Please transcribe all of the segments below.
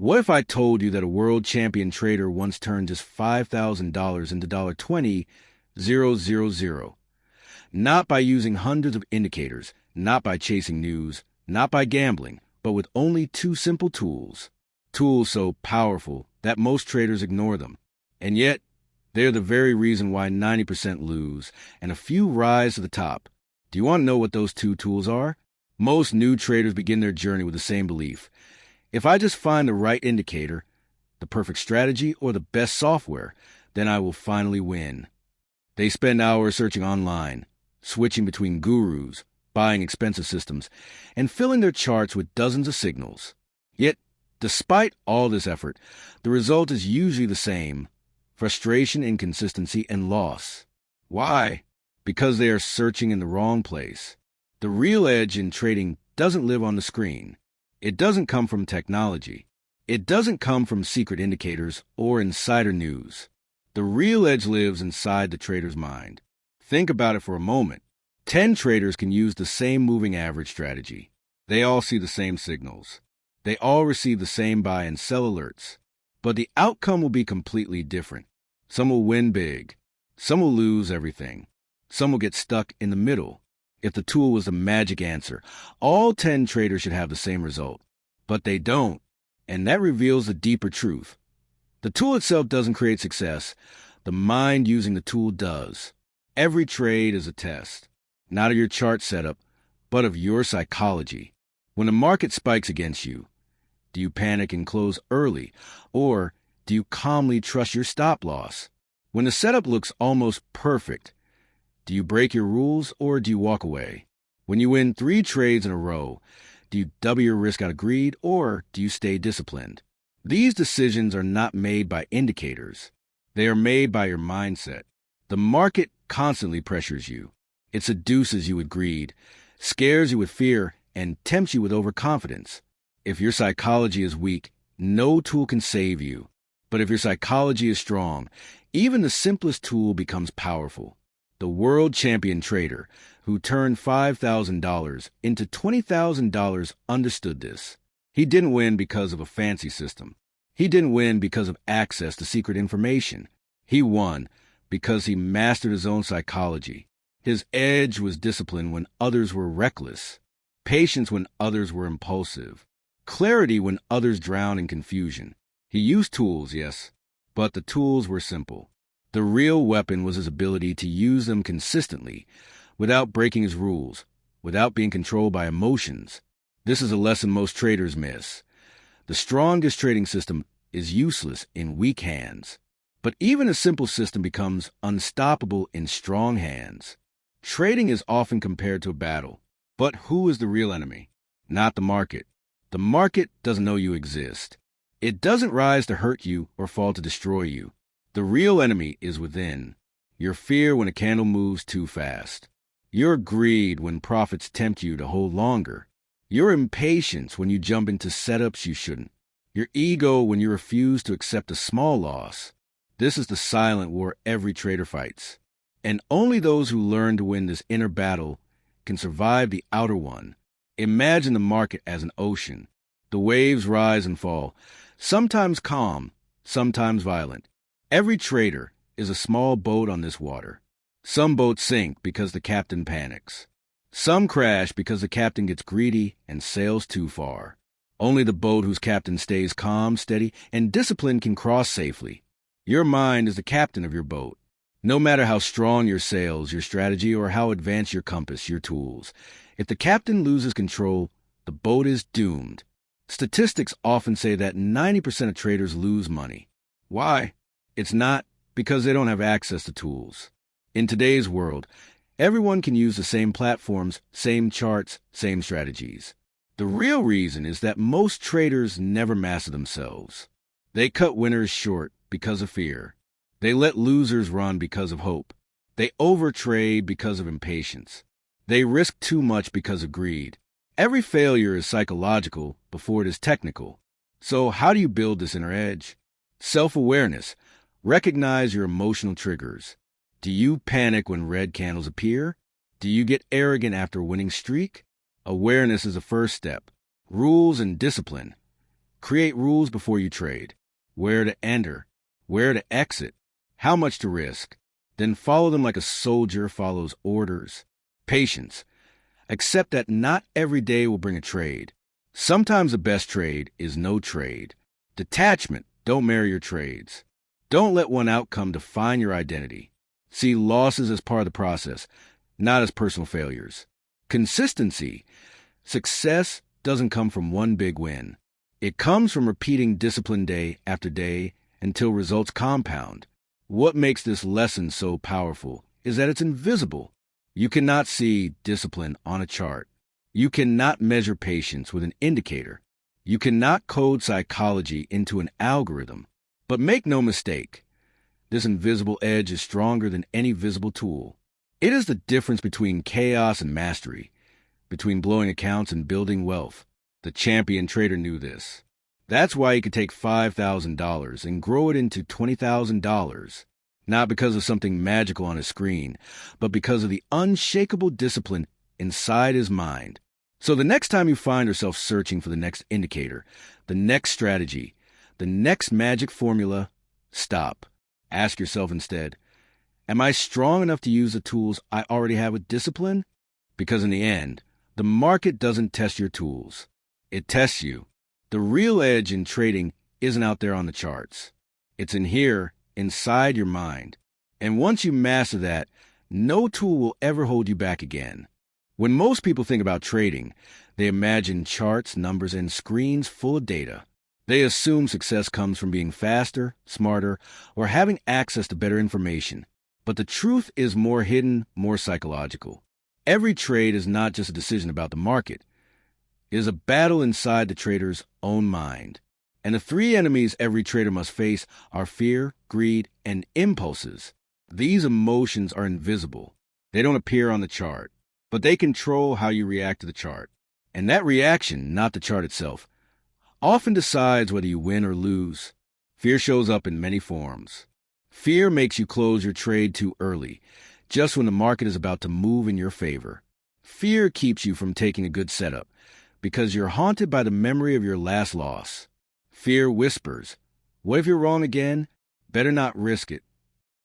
What if I told you that a world champion trader once turned just $5,000 into $20,000? Not by using hundreds of indicators, not by chasing news, not by gambling, but with only two simple tools. Tools so powerful that most traders ignore them. And yet, they're the very reason why 90% lose and a few rise to the top. Do you want to know what those two tools are? Most new traders begin their journey with the same belief. If I just find the right indicator, the perfect strategy, or the best software, then I will finally win. They spend hours searching online, switching between gurus, buying expensive systems, and filling their charts with dozens of signals. Yet, despite all this effort, the result is usually the same: frustration, inconsistency, and loss. Why? Because they are searching in the wrong place. The real edge in trading doesn't live on the screen. It doesn't come from technology. It doesn't come from secret indicators or insider news. The real edge lives inside the trader's mind. Think about it for a moment. 10 traders can use the same moving average strategy. They all see the same signals. They all receive the same buy and sell alerts. But the outcome will be completely different. Some will win big. Some will lose everything. Some will get stuck in the middle. If the tool was the magic answer, all 10 traders should have the same result. But they don't, and that reveals the deeper truth. The tool itself doesn't create success. The mind using the tool does. Every trade is a test, not of your chart setup, but of your psychology. When the market spikes against you, do you panic and close early, or do you calmly trust your stop loss? When the setup looks almost perfect, do you break your rules or do you walk away? When you win 3 trades in a row, do you double your risk out of greed or do you stay disciplined? These decisions are not made by indicators. They are made by your mindset. The market constantly pressures you. It seduces you with greed, scares you with fear, and tempts you with overconfidence. If your psychology is weak, no tool can save you. But if your psychology is strong, even the simplest tool becomes powerful. The world champion trader who turned $5,000 into $20,000 understood this. He didn't win because of a fancy system. He didn't win because of access to secret information. He won because he mastered his own psychology. His edge was discipline when others were reckless, patience when others were impulsive, clarity when others drowned in confusion. He used tools, yes, but the tools were simple. The real weapon was his ability to use them consistently, without breaking his rules, without being controlled by emotions. This is a lesson most traders miss. The strongest trading system is useless in weak hands. But even a simple system becomes unstoppable in strong hands. Trading is often compared to a battle. But who is the real enemy? Not the market. The market doesn't know you exist. It doesn't rise to hurt you or fall to destroy you. The real enemy is within. Your fear when a candle moves too fast. Your greed when profits tempt you to hold longer. Your impatience when you jump into setups you shouldn't. Your ego when you refuse to accept a small loss. This is the silent war every trader fights. And only those who learn to win this inner battle can survive the outer one. Imagine the market as an ocean. The waves rise and fall, sometimes calm, sometimes violent. Every trader is a small boat on this water. Some boats sink because the captain panics. Some crash because the captain gets greedy and sails too far. Only the boat whose captain stays calm, steady, and disciplined can cross safely. Your mind is the captain of your boat. No matter how strong your sails, your strategy, or how advanced your compass, your tools, if the captain loses control, the boat is doomed. Statistics often say that 90% of traders lose money. Why? It's not because they don't have access to tools. In today's world, everyone can use the same platforms, same charts, same strategies. The real reason is that most traders never master themselves. They cut winners short because of fear. They let losers run because of hope. They overtrade because of impatience. They risk too much because of greed. Every failure is psychological before it is technical. So how do you build this inner edge? Self-awareness. Recognize your emotional triggers. Do you panic when red candles appear? Do you get arrogant after a winning streak? Awareness is the first step. Rules and discipline. Create rules before you trade. Where to enter, where to exit, how much to risk. Then follow them like a soldier follows orders. Patience. Accept that not every day will bring a trade. Sometimes the best trade is no trade. Detachment. Don't marry your trades. Don't let one outcome define your identity. See losses as part of the process, not as personal failures. Consistency. Success doesn't come from one big win. It comes from repeating discipline day after day until results compound. What makes this lesson so powerful is that it's invisible. You cannot see discipline on a chart. You cannot measure patience with an indicator. You cannot code psychology into an algorithm. But make no mistake, this invisible edge is stronger than any visible tool. It is the difference between chaos and mastery, between blowing accounts and building wealth. The champion trader knew this. That's why he could take $5,000 and grow it into $20,000, not because of something magical on his screen, but because of the unshakable discipline inside his mind. So the next time you find yourself searching for the next indicator, the next strategy, the next magic formula, stop. Ask yourself instead, am I strong enough to use the tools I already have with discipline? Because in the end, the market doesn't test your tools. It tests you. The real edge in trading isn't out there on the charts. It's in here, inside your mind. And once you master that, no tool will ever hold you back again. When most people think about trading, they imagine charts, numbers, and screens full of data. They assume success comes from being faster, smarter, or having access to better information. But the truth is more hidden, more psychological. Every trade is not just a decision about the market. It is a battle inside the trader's own mind. And the three enemies every trader must face are fear, greed, and impulses. These emotions are invisible. They don't appear on the chart, but they control how you react to the chart. And that reaction, not the chart itself, often decides whether you win or lose. Fear shows up in many forms. Fear makes you close your trade too early, just when the market is about to move in your favor. Fear keeps you from taking a good setup, because you're haunted by the memory of your last loss. Fear whispers, what if you're wrong again? Better not risk it.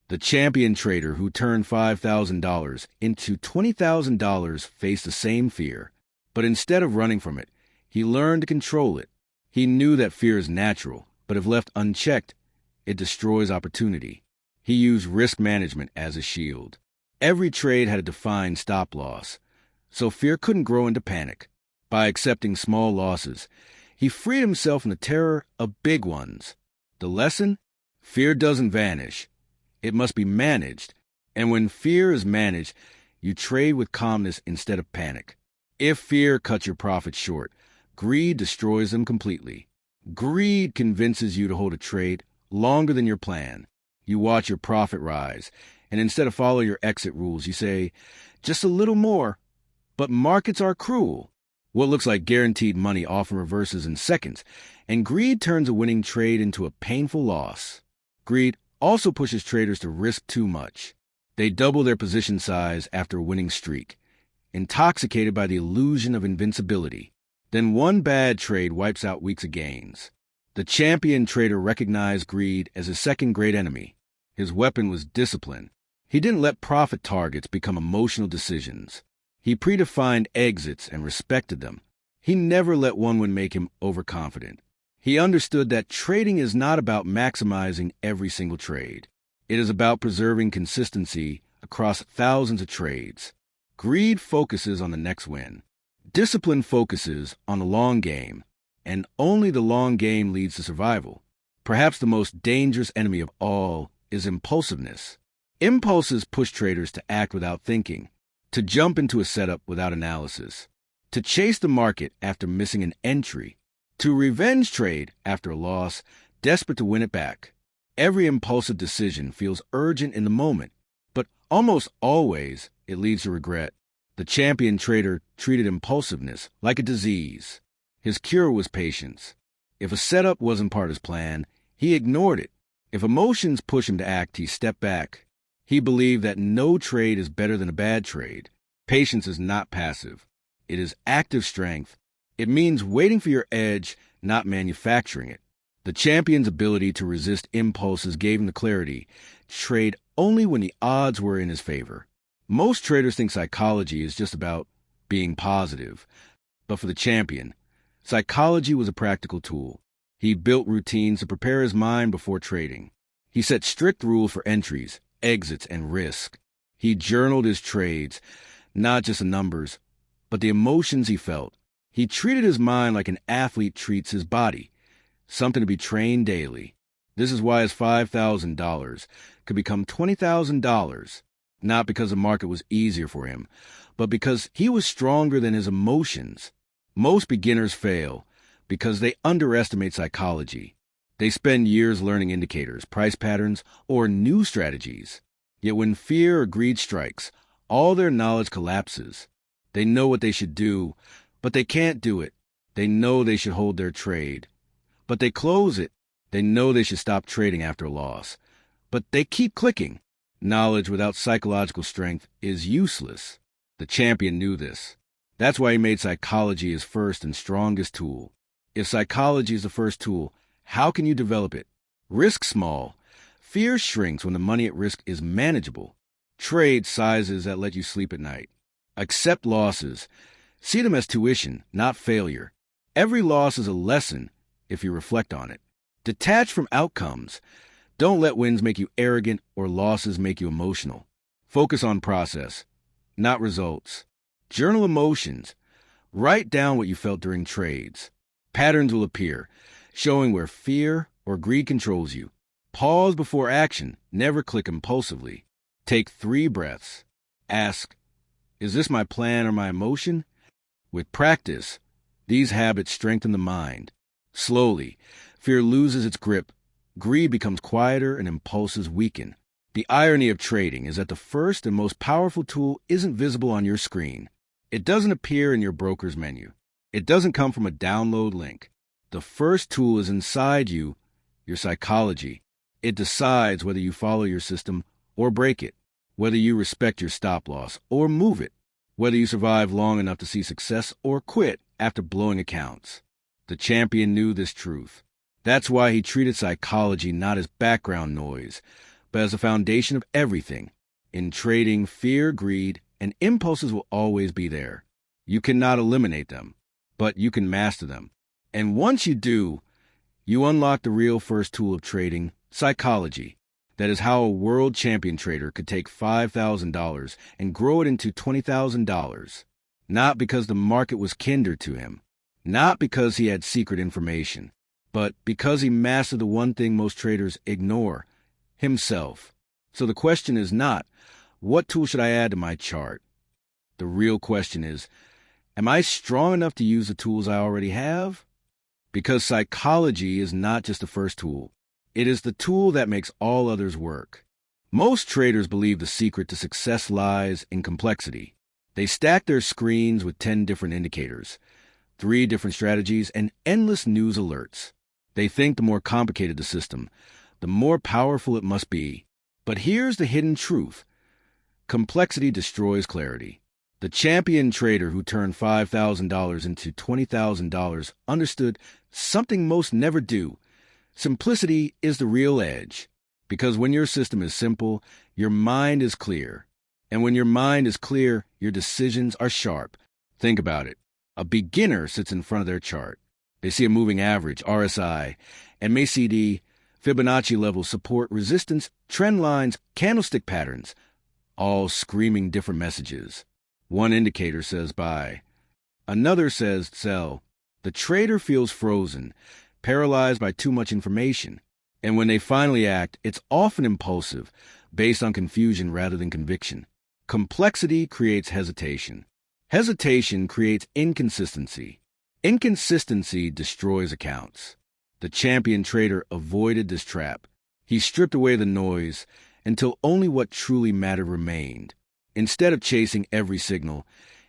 The champion trader who turned $5,000 into $20,000 faced the same fear, but instead of running from it, he learned to control it. He knew that fear is natural, but if left unchecked, it destroys opportunity. He used risk management as a shield. Every trade had a defined stop loss, so fear couldn't grow into panic. By accepting small losses, he freed himself from the terror of big ones. The lesson? Fear doesn't vanish. It must be managed. And when fear is managed, you trade with calmness instead of panic. If fear cuts your profits short, greed destroys them completely. Greed convinces you to hold a trade longer than your plan. You watch your profit rise, and instead of follow your exit rules, you say, just a little more. But markets are cruel. What looks like guaranteed money often reverses in seconds, and greed turns a winning trade into a painful loss. Greed also pushes traders to risk too much. They double their position size after a winning streak, intoxicated by the illusion of invincibility. Then one bad trade wipes out weeks of gains. The champion trader recognized greed as his second great enemy. His weapon was discipline. He didn't let profit targets become emotional decisions. He predefined exits and respected them. He never let one win make him overconfident. He understood that trading is not about maximizing every single trade. It is about preserving consistency across thousands of trades. Greed focuses on the next win. Discipline focuses on the long game, and only the long game leads to survival. Perhaps the most dangerous enemy of all is impulsiveness. Impulses push traders to act without thinking, to jump into a setup without analysis, to chase the market after missing an entry, to revenge trade after a loss, desperate to win it back. Every impulsive decision feels urgent in the moment, but almost always it leads to regret. The champion trader treated impulsiveness like a disease. His cure was patience. If a setup wasn't part of his plan, he ignored it. If emotions pushed him to act, he stepped back. He believed that no trade is better than a bad trade. Patience is not passive. It is active strength. It means waiting for your edge, not manufacturing it. The champion's ability to resist impulses gave him the clarity to trade only when the odds were in his favor. Most traders think psychology is just about being positive, but for the champion, psychology was a practical tool. He built routines to prepare his mind before trading. He set strict rules for entries, exits, and risk. He journaled his trades, not just the numbers, but the emotions he felt. He treated his mind like an athlete treats his body, something to be trained daily. This is why his $5,000 could become $20,000, not because the market was easier for him, but because he was stronger than his emotions. Most beginners fail because they underestimate psychology. They spend years learning indicators, price patterns, or new strategies. Yet when fear or greed strikes, all their knowledge collapses. They know what they should do, but they can't do it. They know they should hold their trade, but they close it. They know they should stop trading after a loss, but they keep clicking. Knowledge without psychological strength is useless. The champion knew this. That's why he made psychology his first and strongest tool. If psychology is the first tool, how can you develop it? Risk small. Fear shrinks when the money at risk is manageable. Trade sizes that let you sleep at night. Accept losses. See them as tuition, not failure. Every loss is a lesson if you reflect on it. Detach from outcomes. Don't let wins make you arrogant or losses make you emotional. Focus on process, not results. Journal emotions. Write down what you felt during trades. Patterns will appear, showing where fear or greed controls you. Pause before action. Never click impulsively. Take 3 breaths. Ask, is this my plan or my emotion? With practice, these habits strengthen the mind. Slowly, fear loses its grip, greed becomes quieter, and impulses weaken. The irony of trading is that the first and most powerful tool isn't visible on your screen. It doesn't appear in your broker's menu. It doesn't come from a download link. The first tool is inside you, your psychology. It decides whether you follow your system or break it, whether you respect your stop loss or move it, whether you survive long enough to see success or quit after blowing accounts. The champion knew this truth. That's why he treated psychology not as background noise, but as the foundation of everything. In trading, fear, greed, and impulses will always be there. You cannot eliminate them, but you can master them. And once you do, you unlock the real first tool of trading, psychology. That is how a world champion trader could take $5,000 and grow it into $20,000. Not because the market was kinder to him, not because he had secret information, but because he mastered the one thing most traders ignore, himself. So the question is not, what tool should I add to my chart? The real question is, am I strong enough to use the tools I already have? Because psychology is not just the first tool. It is the tool that makes all others work. Most traders believe the secret to success lies in complexity. They stack their screens with 10 different indicators, 3 different strategies, and endless news alerts. They think the more complicated the system, the more powerful it must be. But here's the hidden truth. Complexity destroys clarity. The champion trader who turned $5,000 into $20,000 understood something most never do. Simplicity is the real edge, because when your system is simple, your mind is clear. And when your mind is clear, your decisions are sharp. Think about it. A beginner sits in front of their chart. They see a moving average, RSI, and MACD, Fibonacci levels, support, resistance, trend lines, candlestick patterns, all screaming different messages. One indicator says buy. Another says sell. The trader feels frozen, paralyzed by too much information. And when they finally act, it's often impulsive, based on confusion rather than conviction. Complexity creates hesitation. Hesitation creates inconsistency. Inconsistency destroys accounts. The champion trader avoided this trap. He stripped away the noise until only what truly mattered remained. Instead of chasing every signal,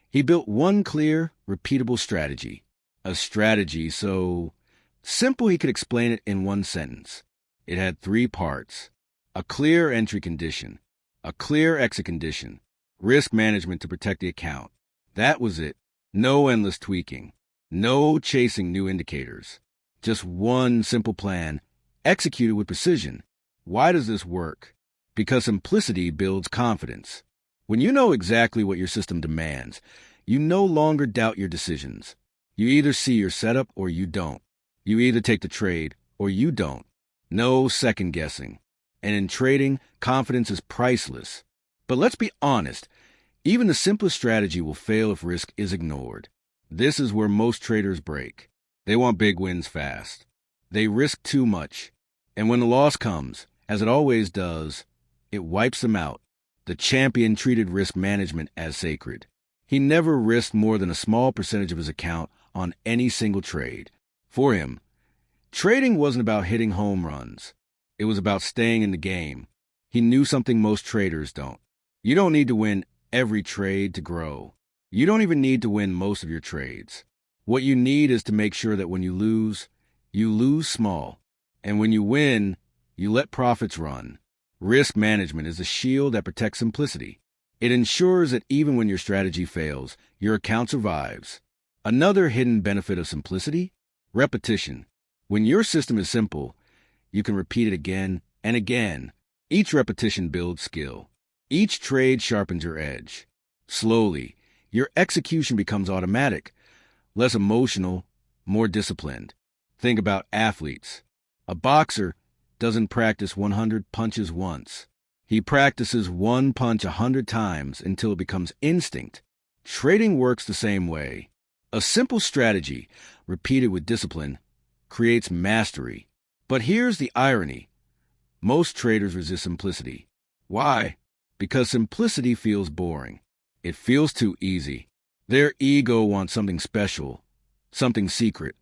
he built one clear, repeatable strategy. A strategy so simple he could explain it in one sentence. It had 3 parts: a clear entry condition, a clear exit condition, risk management to protect the account. That was it. No endless tweaking. No chasing new indicators. Just one simple plan, executed with precision. Why does this work? Because simplicity builds confidence. When you know exactly what your system demands, you no longer doubt your decisions. You either see your setup or you don't. You either take the trade or you don't. No second guessing. And in trading, confidence is priceless. But let's be honest, even the simplest strategy will fail if risk is ignored. This is where most traders break. They want big wins fast. They risk too much. And when the loss comes, as it always does, it wipes them out. The champion treated risk management as sacred. He never risked more than a small percentage of his account on any single trade. For him, trading wasn't about hitting home runs. It was about staying in the game. He knew something most traders don't. You don't need to win every trade to grow. You don't even need to win most of your trades. What you need is to make sure that when you lose small. And when you win, you let profits run. Risk management is a shield that protects simplicity. It ensures that even when your strategy fails, your account survives. Another hidden benefit of simplicity? Repetition. When your system is simple, you can repeat it again and again. Each repetition builds skill. Each trade sharpens your edge. Slowly, your execution becomes automatic, less emotional, more disciplined. Think about athletes. A boxer doesn't practice 100 punches once. He practices one punch 100 times until it becomes instinct. Trading works the same way. A simple strategy, repeated with discipline, creates mastery. But here's the irony. Most traders resist simplicity. Why? Because simplicity feels boring. It feels too easy. Their ego wants something special, something secret,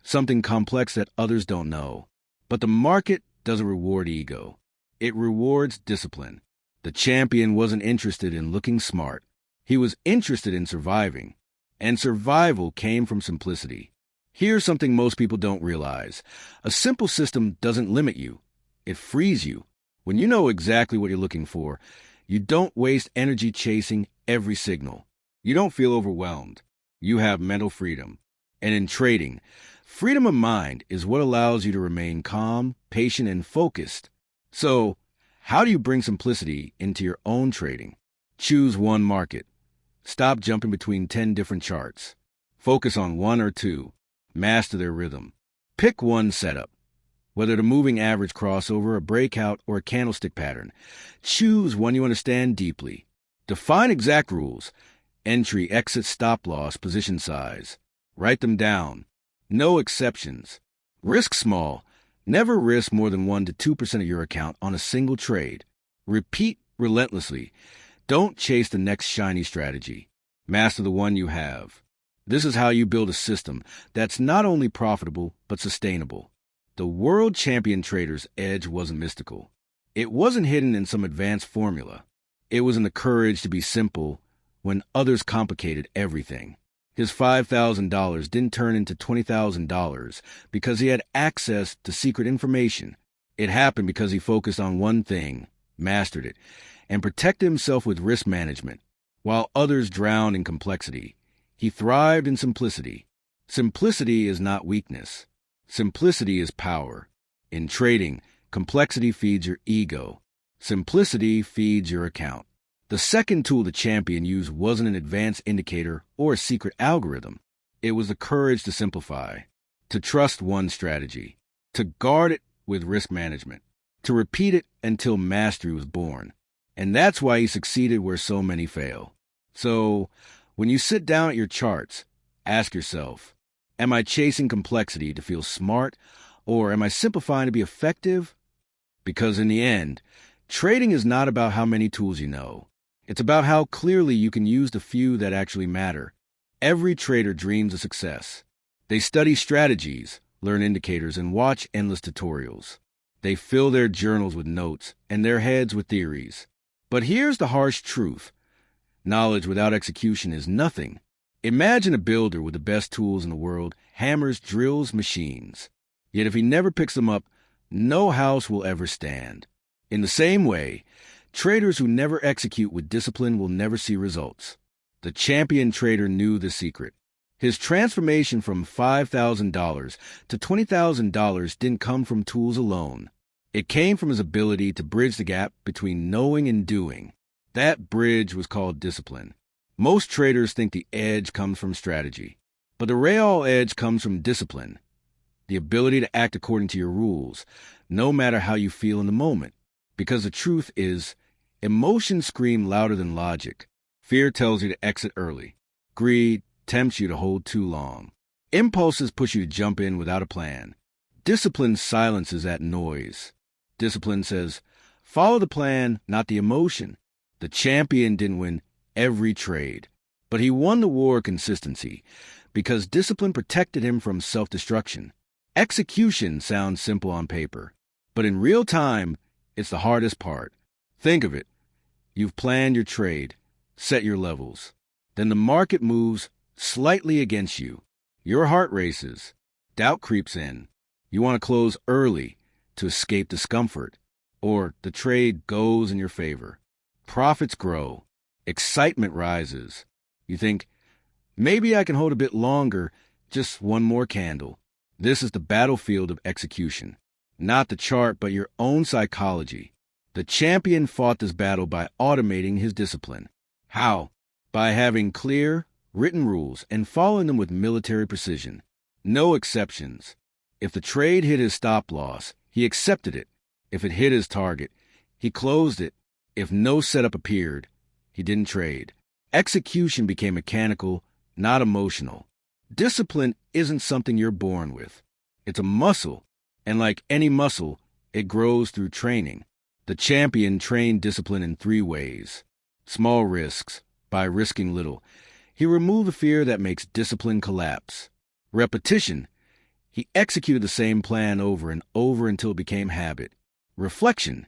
something complex that others don't know. But the market doesn't reward ego. It rewards discipline. The champion wasn't interested in looking smart. He was interested in surviving. And survival came from simplicity. Here's something most people don't realize. A simple system doesn't limit you. It frees you. When you know exactly what you're looking for, you don't waste energy chasing every signal. You don't feel overwhelmed. You have mental freedom. And in trading, freedom of mind is what allows you to remain calm, patient, and focused. So, how do you bring simplicity into your own trading? Choose one market. Stop jumping between 10 different charts. Focus on one or two. Master their rhythm. Pick one setup. Whether the moving average crossover, a breakout, or a candlestick pattern, choose one you understand deeply. Define exact rules. Entry, exit, stop loss, position size. Write them down. No exceptions. Risk small. Never risk more than 1 to 2% of your account on a single trade. Repeat relentlessly. Don't chase the next shiny strategy. Master the one you have. This is how you build a system that's not only profitable, but sustainable. The world champion trader's edge wasn't mystical. It wasn't hidden in some advanced formula. It was in the courage to be simple when others complicated everything. His $5,000 didn't turn into $20,000 because he had access to secret information. It happened because he focused on one thing, mastered it, and protected himself with risk management. While others drowned in complexity, he thrived in simplicity. Simplicity is not weakness. Simplicity is power. In trading, complexity feeds your ego. Simplicity feeds your account. The second tool the champion used wasn't an advanced indicator or a secret algorithm. It was the courage to simplify, to trust one strategy, to guard it with risk management, to repeat it until mastery was born. And that's why he succeeded where so many fail. So, when you sit down at your charts, ask yourself, am I chasing complexity to feel smart, or am I simplifying to be effective? Because in the end, trading is not about how many tools you know. It's about how clearly you can use the few that actually matter. Every trader dreams of success. They study strategies, learn indicators, and watch endless tutorials. They fill their journals with notes and their heads with theories. But here's the harsh truth. Knowledge without execution is nothing. Imagine a builder with the best tools in the world, hammers, drills, machines. Yet if he never picks them up, no house will ever stand. In the same way, traders who never execute with discipline will never see results. The champion trader knew the secret. His transformation from $5,000 to $20,000 didn't come from tools alone. It came from his ability to bridge the gap between knowing and doing. That bridge was called discipline. Most traders think the edge comes from strategy, but the real edge comes from discipline. The ability to act according to your rules, no matter how you feel in the moment. Because the truth is, emotions scream louder than logic. Fear tells you to exit early. Greed tempts you to hold too long. Impulses push you to jump in without a plan. Discipline silences that noise. Discipline says, follow the plan, not the emotion. The champion didn't win every trade, but he won the war of consistency because discipline protected him from self-destruction. Execution sounds simple on paper, but in real time, it's the hardest part. Think of it. You've planned your trade, set your levels. Then the market moves slightly against you. Your heart races. Doubt creeps in. You want to close early to escape discomfort, or the trade goes in your favor. Profits grow. Excitement rises. You think, maybe I can hold a bit longer, just one more candle. This is the battlefield of execution. Not the chart, but your own psychology. The champion fought this battle by automating his discipline. How? By having clear, written rules and following them with military precision. No exceptions. If the trade hit his stop loss, he accepted it. If it hit his target, he closed it. If no setup appeared, he didn't trade. Execution became mechanical, not emotional. Discipline isn't something you're born with. It's a muscle, and like any muscle, it grows through training. The champion trained discipline in 3 ways. Small risks, by risking little. He removed the fear that makes discipline collapse. Repetition. He executed the same plan over and over until it became habit. Reflection.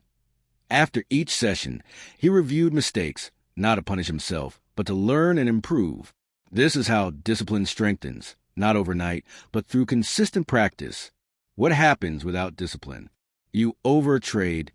After each session, he reviewed mistakes, not to punish himself, but to learn and improve. This is how discipline strengthens, not overnight, but through consistent practice. What happens without discipline? You overtrade,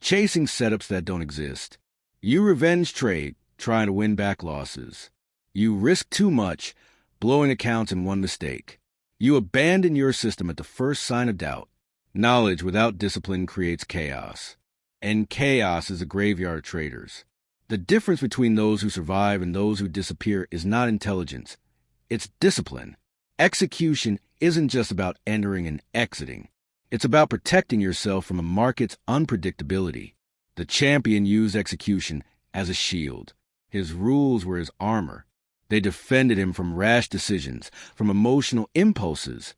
chasing setups that don't exist. You revenge trade, trying to win back losses. You risk too much, blowing accounts in one mistake. You abandon your system at the first sign of doubt. Knowledge without discipline creates chaos. And chaos is a graveyard of traders. The difference between those who survive and those who disappear is not intelligence. It's discipline. Execution isn't just about entering and exiting. It's about protecting yourself from a market's unpredictability. The champion used execution as a shield. His rules were his armor. They defended him from rash decisions, from emotional impulses,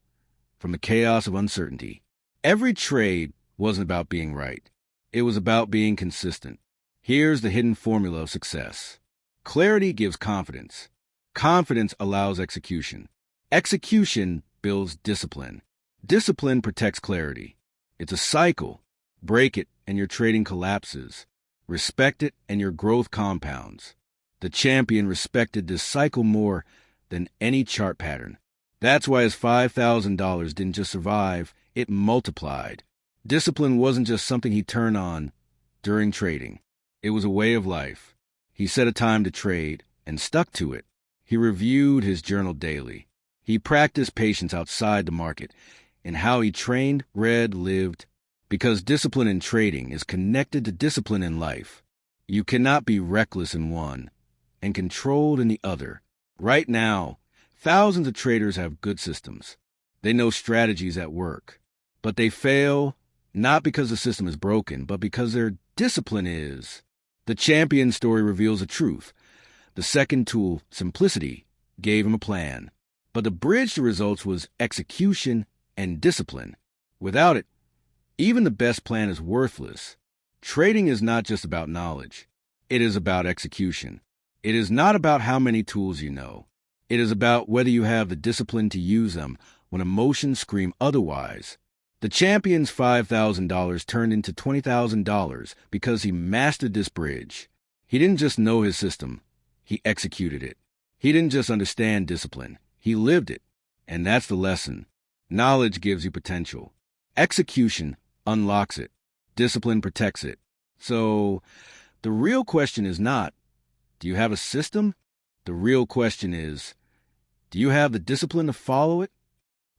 from the chaos of uncertainty. Every trade wasn't about being right. It was about being consistent. Here's the hidden formula of success. Clarity gives confidence. Confidence allows execution. Execution builds discipline. Discipline protects clarity. It's a cycle. Break it and your trading collapses. Respect it and your growth compounds. The champion respected this cycle more than any chart pattern. That's why his $5,000 didn't just survive, it multiplied. Discipline wasn't just something he turned on during trading. It was a way of life. He set a time to trade and stuck to it. He reviewed his journal daily. He practiced patience outside the market in how he trained, read, lived. Because discipline in trading is connected to discipline in life. You cannot be reckless in one and controlled in the other. Right now, thousands of traders have good systems. They know strategies that work. But they fail not because the system is broken, but because their discipline is. The champion story reveals the truth. The second tool, simplicity, gave him a plan. But the bridge to results was execution and discipline. Without it, even the best plan is worthless. Trading is not just about knowledge. It is about execution. It is not about how many tools you know. It is about whether you have the discipline to use them when emotions scream otherwise. The champion's $5,000 turned into $20,000 because he mastered this bridge. He didn't just know his system. He executed it. He didn't just understand discipline. He lived it. And that's the lesson. Knowledge gives you potential. Execution unlocks it. Discipline protects it. So, the real question is not, do you have a system? The real question is, Do you have the discipline to follow it?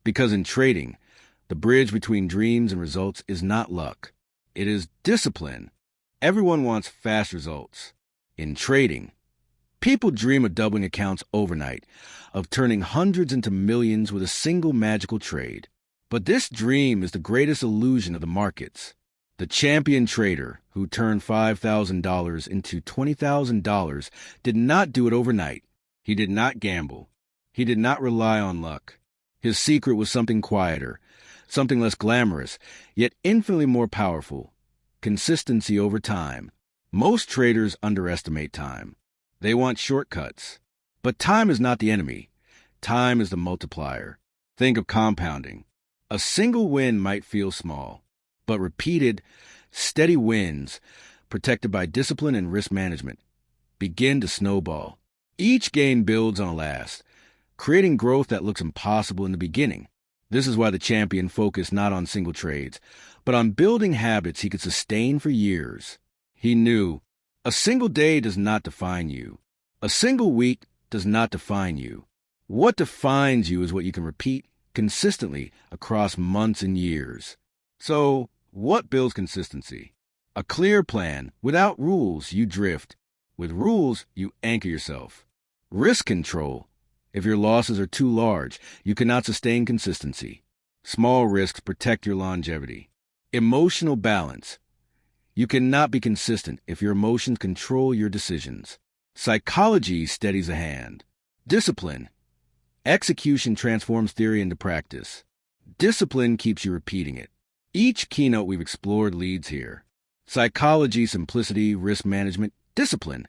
Because in trading, the bridge between dreams and results is not luck. It is discipline. Everyone wants fast results. In trading, people dream of doubling accounts overnight, of turning hundreds into millions with a single magical trade. But this dream is the greatest illusion of the markets. The champion trader who turned $5,000 into $20,000 did not do it overnight. He did not gamble. He did not rely on luck. His secret was something quieter, something less glamorous, yet infinitely more powerful: consistency over time. Most traders underestimate time. They want shortcuts. But time is not the enemy. Time is the multiplier. Think of compounding. A single win might feel small, but repeated, steady wins, protected by discipline and risk management, begin to snowball. Each gain builds on a last, creating growth that looks impossible in the beginning. This is why the champion focused not on single trades, but on building habits he could sustain for years. He knew a single day does not define you. A single week does not define you. What defines you is what you can repeat consistently across months and years. So, what builds consistency? A clear plan. Without rules, you drift. With rules, you anchor yourself. Risk control. If your losses are too large, you cannot sustain consistency. Small risks protect your longevity. Emotional balance. You cannot be consistent if your emotions control your decisions. Psychology steadies a hand. Discipline. Execution transforms theory into practice. Discipline keeps you repeating it. Each keynote we've explored leads here. Psychology, simplicity, risk management, discipline.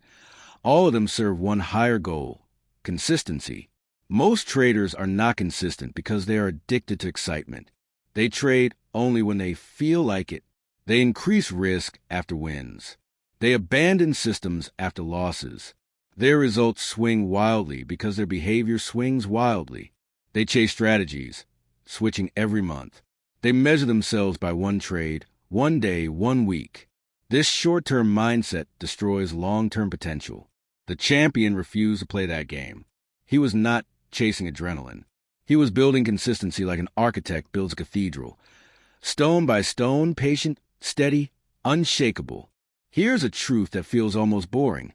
All of them serve one higher goal: consistency. Most traders are not consistent because they are addicted to excitement. They trade only when they feel like it. They increase risk after wins. They abandon systems after losses. Their results swing wildly because their behavior swings wildly. They chase strategies, switching every month. They measure themselves by one trade, one day, 1 week. This short-term mindset destroys long-term potential. The champion refused to play that game. He was not chasing adrenaline. He was building consistency like an architect builds a cathedral. Stone by stone, patient, steady, unshakable. Here's a truth that feels almost boring.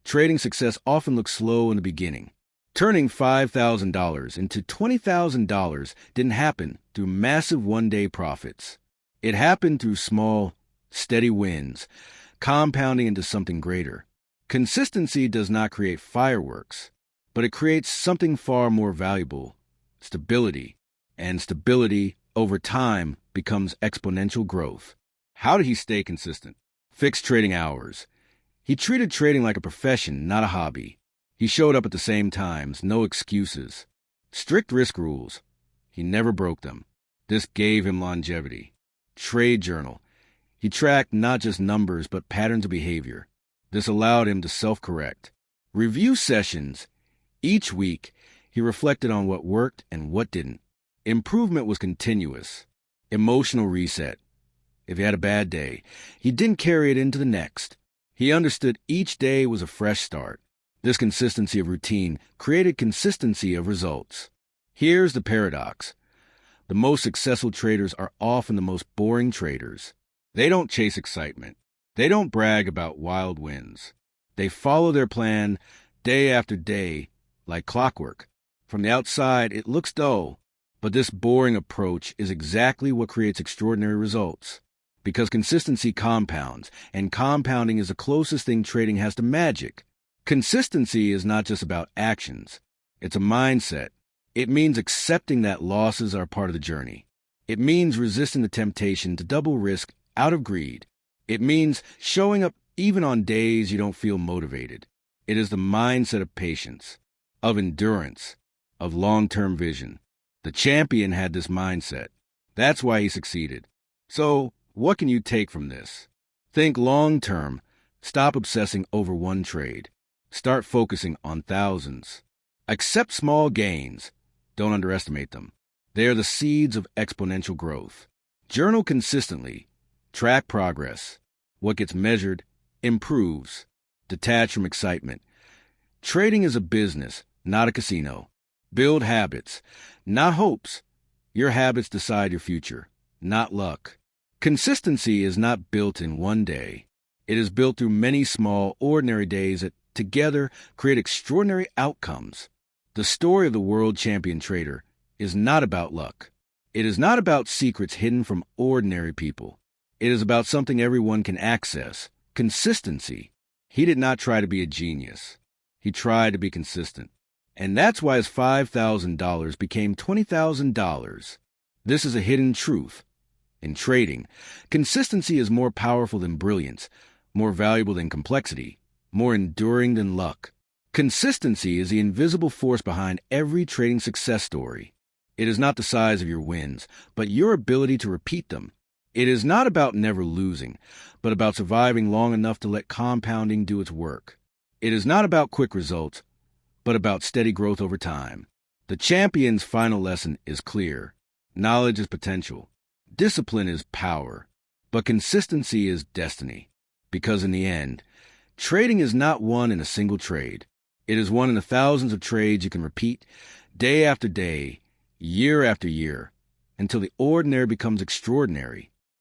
Trading success often looks slow in the beginning. Turning $5,000 into $20,000 didn't happen through massive one-day profits. It happened through small, steady wins, compounding into something greater. Consistency does not create fireworks, but it creates something far more valuable: stability. And stability, over time, becomes exponential growth. How did he stay consistent? Fixed trading hours. He treated trading like a profession, not a hobby. He showed up at the same times, no excuses. Strict risk rules. He never broke them. This gave him longevity. Trade journal. He tracked not just numbers, but patterns of behavior. This allowed him to self-correct. Review sessions. Each week, he reflected on what worked and what didn't. Improvement was continuous. Emotional reset. If he had a bad day, he didn't carry it into the next. He understood each day was a fresh start. This consistency of routine created consistency of results. Here's the paradox. The most successful traders are often the most boring traders. They don't chase excitement. They don't brag about wild wins. They follow their plan day after day like clockwork. From the outside, it looks dull, but this boring approach is exactly what creates extraordinary results. Because consistency compounds, and compounding is the closest thing trading has to magic. Consistency is not just about actions. It's a mindset. It means accepting that losses are part of the journey. It means resisting the temptation to double risk out of greed. It means showing up even on days you don't feel motivated. It is the mindset of patience, of endurance, of long-term vision. The champion had this mindset. That's why he succeeded. So, what can you take from this? Think long-term. Stop obsessing over one trade. Start focusing on thousands. Accept small gains. Don't underestimate them. They are the seeds of exponential growth. Journal consistently. Track progress. What gets measured improves. Detach from excitement. Trading is a business, not a casino. Build habits, not hopes. Your habits decide your future, not luck. Consistency is not built in one day. It is built through many small, ordinary days that together create extraordinary outcomes. The story of the world champion trader is not about luck. It is not about secrets hidden from ordinary people. It is about something everyone can access: consistency. He did not try to be a genius. He tried to be consistent. And that's why his $5,000 became $20,000. This is a hidden truth. In trading, consistency is more powerful than brilliance, more valuable than complexity, more enduring than luck. Consistency is the invisible force behind every trading success story. It is not the size of your wins, but your ability to repeat them. It is not about never losing, but about surviving long enough to let compounding do its work. It is not about quick results, but about steady growth over time. The champion's final lesson is clear. Knowledge is potential. Discipline is power. But consistency is destiny. Because in the end, trading is not won in a single trade. It is won in the thousands of trades you can repeat day after day, year after year, until the ordinary becomes extraordinary.